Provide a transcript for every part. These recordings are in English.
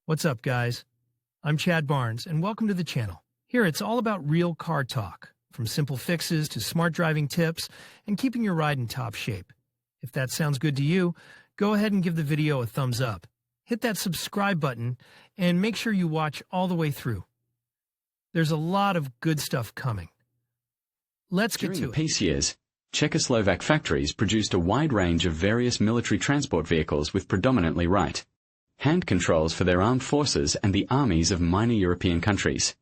What's up, guys? I'm Chad Barnes, and welcome to the channel. Here, it's all about real car talk, from simple fixes to smart driving tips and keeping your ride in top shape. If that sounds good to you, go ahead and give the video a thumbs up. Hit that subscribe button, and make sure you watch all the way through. There's a lot of good stuff coming. Let's get to it. During the peace years, Czechoslovak factories produced a wide range of various military transport vehicles with predominantly right-hand controls for their armed forces and the armies of minor European countries.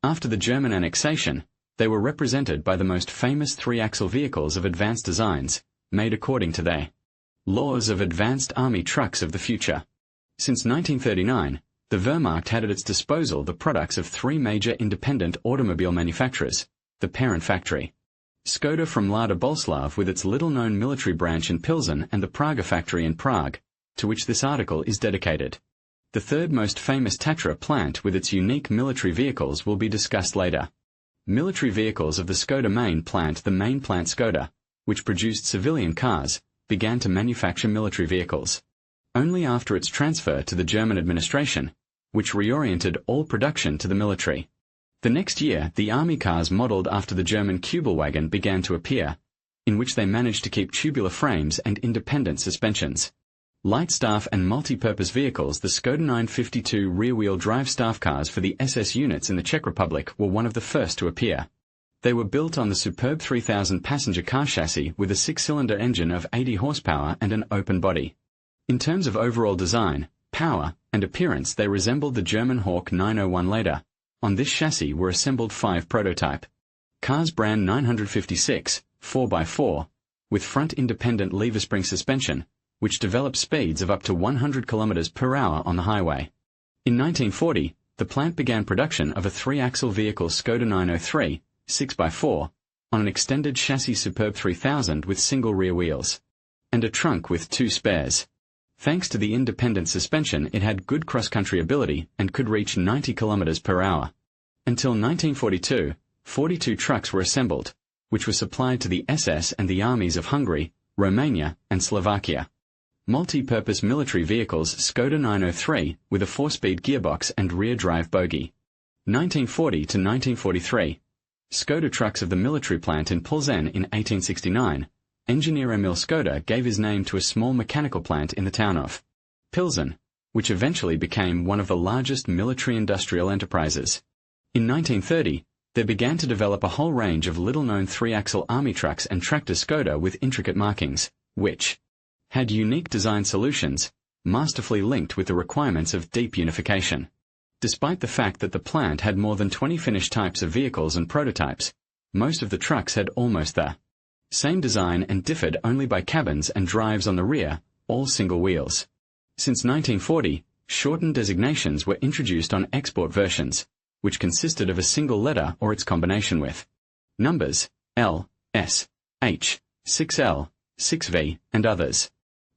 After the German annexation, they were represented by the most famous three-axle vehicles of advanced designs, made according to their laws of advanced army trucks of the future. Since 1939, the Wehrmacht had at its disposal the products of three major independent automobile manufacturers, the parent factory Skoda from Lada Boleslav with its little-known military branch in Pilsen and the Praga factory in Prague, to which this article is dedicated. The third most famous Tatra plant with its unique military vehicles will be discussed later. Military vehicles of the Skoda main plant, the main plant Skoda, which produced civilian cars, began to manufacture military vehicles only after its transfer to the German administration, which reoriented all production to the military. The next year, the army cars modelled after the German Kübelwagen began to appear, in which they managed to keep tubular frames and independent suspensions. Light staff and multi-purpose vehicles, the Skoda 952 rear-wheel drive staff cars for the SS units in the Czech Republic were one of the first to appear. They were built on the superb 3,000 passenger car chassis with a six-cylinder engine of 80 horsepower and an open body. In terms of overall design, power, and appearance, they resembled the German Hawk 901 later. On this chassis were assembled 5 prototype cars brand 956, 4x4, with front independent lever spring suspension, which developed speeds of up to 100 km per hour on the highway. In 1940, the plant began production of a three-axle vehicle Skoda 903, 6x4, on an extended chassis Superb 3000 with single rear wheels, and a trunk with 2 spares. Thanks to the independent suspension, it had good cross-country ability and could reach 90 km per hour. Until 1942, 42 trucks were assembled, which were supplied to the SS and the armies of Hungary, Romania, and Slovakia. Multi-purpose military vehicles Skoda 903 with a 4-speed gearbox and rear drive bogie. 1940 to 1943. Skoda trucks of the military plant in Pilsen in 1869. Engineer Emil Skoda gave his name to a small mechanical plant in the town of Pilsen, which eventually became one of the largest military-industrial enterprises. In 1930, they began to develop a whole range of little-known three-axle army trucks and tractors Skoda with intricate markings, which had unique design solutions, masterfully linked with the requirements of deep unification. Despite the fact that the plant had more than 20 finished types of vehicles and prototypes, most of the trucks had almost the same design and differed only by cabins and drives on the rear, all single wheels. Since 1940, shortened designations were introduced on export versions, which consisted of a single letter or its combination with numbers L, S, H, 6L, 6V, and others.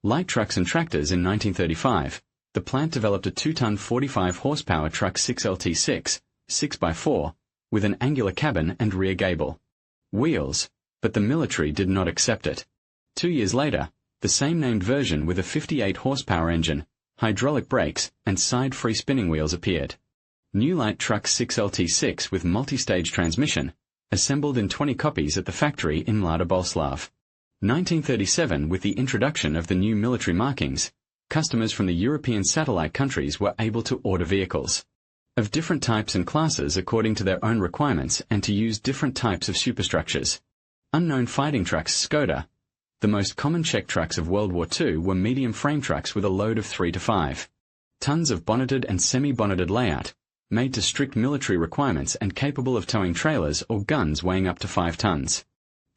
Light trucks and tractors. In 1935, the plant developed a 2-ton 45-horsepower truck 6LT6, 6x4, with an angular cabin and rear gable wheels, but the military did not accept it. 2 years later, the same named version with a 58-horsepower engine, hydraulic brakes, and side-free spinning wheels appeared. New light truck 6LT6 with multi-stage transmission, assembled in 20 copies at the factory in Lada Boleslav. 1937. With the introduction of the new military markings, customers from the European satellite countries were able to order vehicles of different types and classes according to their own requirements and to use different types of superstructures. Unknown fighting trucks Skoda. The most common Czech trucks of World War II were medium frame trucks with a load of 3 to 5 tons of bonneted and semi-bonneted layout, made to strict military requirements and capable of towing trailers or guns weighing up to 5 tons.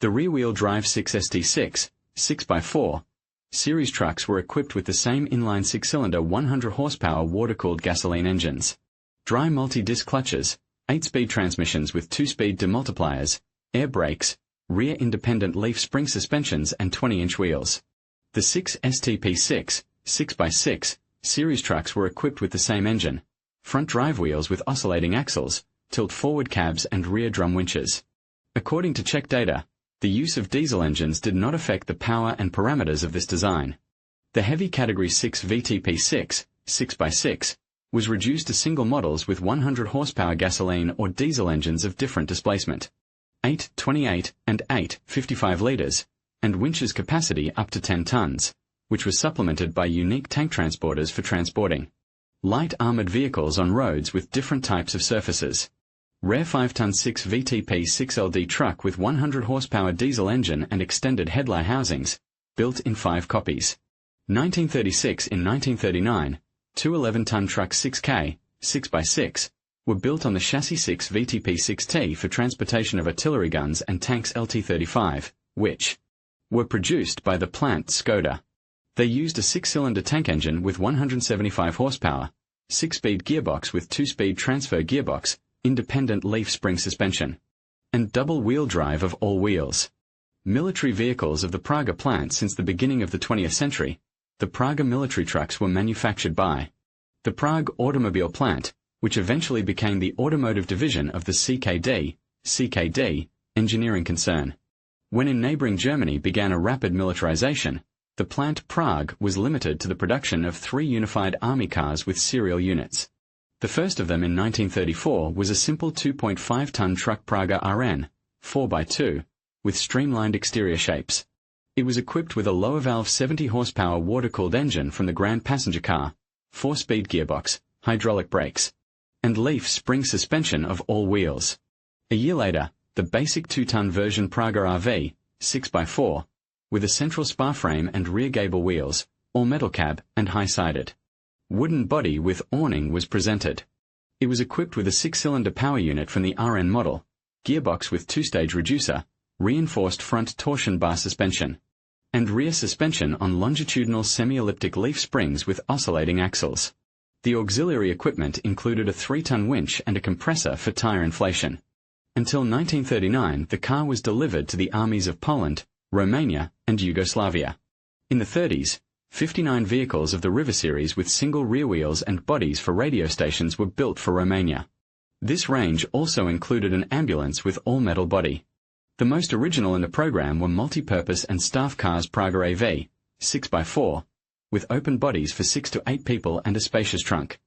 The rear-wheel drive 6ST6, 6x4, series trucks were equipped with the same inline 6-cylinder 100 horsepower water-cooled gasoline engines. Dry multi-disc clutches, 8-speed transmissions with 2-speed demultipliers, air brakes, rear independent leaf spring suspensions and 20-inch wheels. The 6STP6, 6x6, series trucks were equipped with the same engine, front drive wheels with oscillating axles, tilt-forward cabs and rear drum winches. According to Czech data, the use of diesel engines did not affect the power and parameters of this design. The heavy Category 6 VTP6, 6x6, was reduced to single models with 100 horsepower gasoline or diesel engines of different displacement, 8.28 and 8.55 litres, and winches capacity up to 10 tons, which was supplemented by unique tank transporters for transporting light armoured vehicles on roads with different types of surfaces. Rare 5-ton 6 VTP 6LD truck with 100 horsepower diesel engine and extended headlight housings, built in 5 copies. 1936 in 1939, two 11-ton truck 6K, 6x6, were built on the chassis 6 VTP 6T for transportation of artillery guns and tanks LT-35, which were produced by the plant Skoda. They used a 6-cylinder tank engine with 175 horsepower, 6-speed gearbox with 2-speed transfer gearbox, independent leaf spring suspension, and double-wheel drive of all wheels. Military vehicles of the Praga plant. Since the beginning of the 20th century, the Praga military trucks were manufactured by the Prague automobile plant, which eventually became the automotive division of the CKD engineering concern. When in neighboring Germany began a rapid militarization, the plant Prague was limited to the production of 3 unified army cars with serial units. The first of them in 1934 was a simple 2.5-ton truck Praga RN, 4x2, with streamlined exterior shapes. It was equipped with a lower-valve 70-horsepower water-cooled engine from the Grand Passenger car, 4-speed gearbox, hydraulic brakes, and leaf spring suspension of all wheels. A year later, the basic 2-ton version Praga RV, 6x4, with a central spar frame and rear gable wheels, all-metal cab, and high-sided wooden body with awning was presented. It was equipped with a 6-cylinder power unit from the RN model, gearbox with 2-stage reducer, reinforced front torsion bar suspension, and rear suspension on longitudinal semi-elliptic leaf springs with oscillating axles. The auxiliary equipment included a 3-ton winch and a compressor for tire inflation. Until 1939, the car was delivered to the armies of Poland, Romania, and Yugoslavia. In the 30s, 59 vehicles of the River series with single rear wheels and bodies for radio stations were built for Romania. This range also included an ambulance with all-metal body. The most original in the program were multi-purpose and staff cars Praga AV, 6x4, with open bodies for 6 to 8 people and a spacious trunk.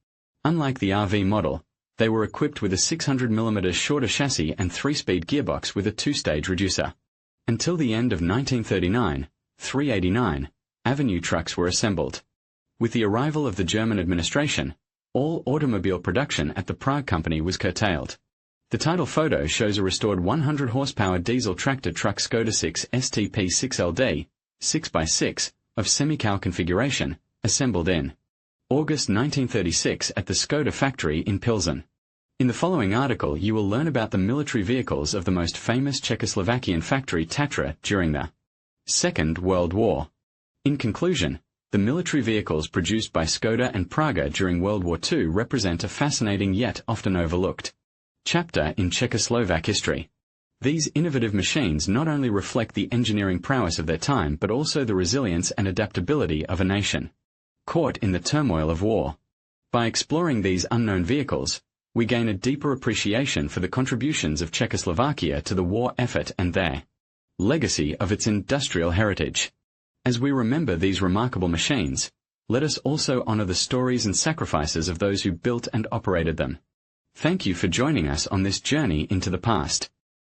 Unlike the RV model, they were equipped with a 600mm shorter chassis and 3-speed gearbox with a 2-stage reducer. Until the end of 1939, 389 Avenue trucks were assembled. With the arrival of the German administration, all automobile production at the Prague company was curtailed. The title photo shows a restored 100 horsepower diesel tractor truck Skoda 6 STP 6LD, 6x6, of semi-cowl configuration, assembled in August 1936 at the Skoda factory in Pilsen. In the following article you will learn about the military vehicles of the most famous Czechoslovakian factory Tatra during the Second World War. In conclusion, the military vehicles produced by Skoda and Praga during World War II represent a fascinating yet often overlooked chapter in Czechoslovak history. These innovative machines not only reflect the engineering prowess of their time but also the resilience and adaptability of a nation caught in the turmoil of war. By exploring these unknown vehicles, we gain a deeper appreciation for the contributions of Czechoslovakia to the war effort and their legacy of its industrial heritage. As we remember these remarkable machines, let us also honor the stories and sacrifices of those who built and operated them. Thank you for joining us on this journey into the past.